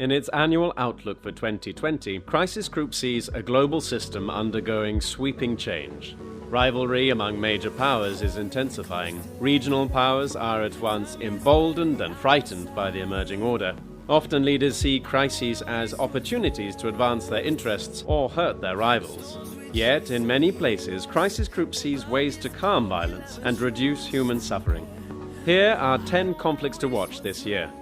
In its annual outlook for 2020, Crisis Group sees a global system undergoing sweeping change. Rivalry among major powers is intensifying. Regional powers are at once emboldened and frightened by the emerging order. Often leaders see crises as opportunities to advance their interests or hurt their rivals. Yet, in many places, Crisis Group sees ways to calm violence and reduce human suffering. Here are 10 conflicts to watch this year.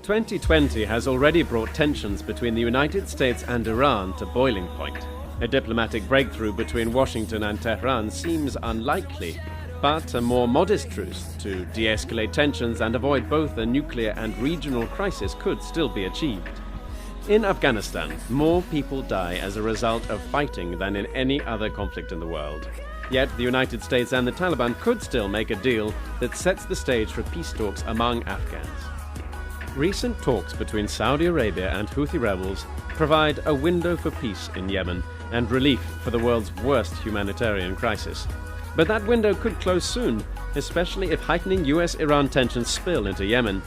2020 has already brought tensions between the United States and Iran to boiling point. A diplomatic breakthrough between Washington and Tehran seems unlikely, but a more modest truce to de-escalate tensions and avoid both a nuclear and regional crisis could still be achieved. In Afghanistan, more people die as a result of fighting than in any other conflict in the world. Yet the United States and the Taliban could still make a deal that sets the stage for peace talks among Afghans. Recent talks between Saudi Arabia and Houthi rebels provide a window for peace in Yemen and relief for the world's worst humanitarian crisis. But that window could close soon, especially if heightening US-Iran tensions spill into Yemen.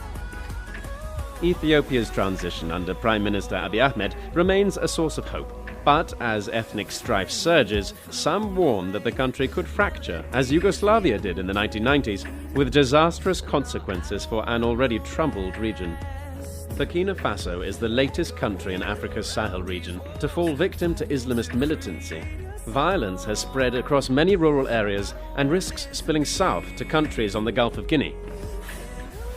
Ethiopia's transition under Prime Minister Abiy Ahmed remains a source of hope. But as ethnic strife surges, some warn that the country could fracture, as Yugoslavia did in the 1990s, with disastrous consequences for an already troubled region. Burkina Faso is the latest country in Africa's Sahel region to fall victim to Islamist militancy. Violence has spread across many rural areas and risks spilling south to countries on the Gulf of Guinea.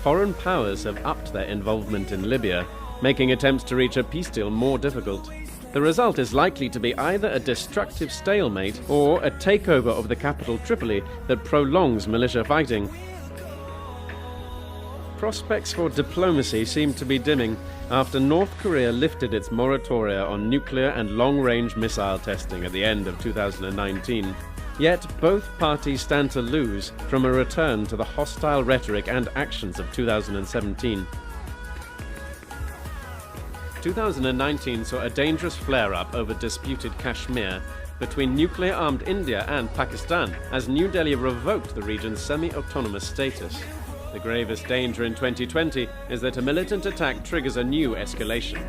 Foreign powers have upped their involvement in Libya, making attempts to reach a peace deal more difficult. The result is likely to be either a destructive stalemate or a takeover of the capital Tripoli that prolongs militia fighting. Prospects for diplomacy seem to be dimming after North Korea lifted its moratoria on nuclear and long-range missile testing at the end of 2019. Yet both parties stand to lose from a return to the hostile rhetoric and actions of 2017. 2019 saw a dangerous flare-up over disputed Kashmir between nuclear-armed India and Pakistan as New Delhi revoked the region's semi-autonomous status. The gravest danger in 2020 is that a militant attack triggers a new escalation.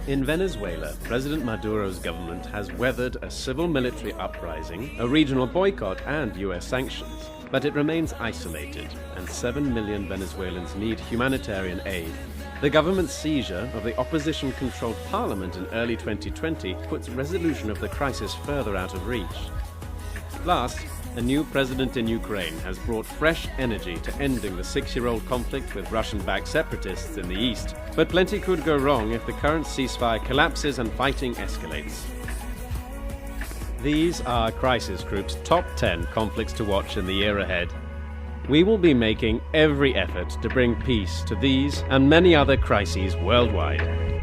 In Venezuela, President Maduro's government has weathered a civil-military uprising, a regional boycott, and US sanctions. But it remains isolated, and 7 million Venezuelans need humanitarian aid. The government's seizure of the opposition-controlled parliament in early 2020 puts resolution of the crisis further out of reach. Last, a new president in Ukraine has brought fresh energy to ending the 6-year-old conflict with Russian-backed separatists in the east. But plenty could go wrong if the current ceasefire collapses and fighting escalates. These are Crisis Group's top 10 conflicts to watch in the year ahead. We will be making every effort to bring peace to these and many other crises worldwide.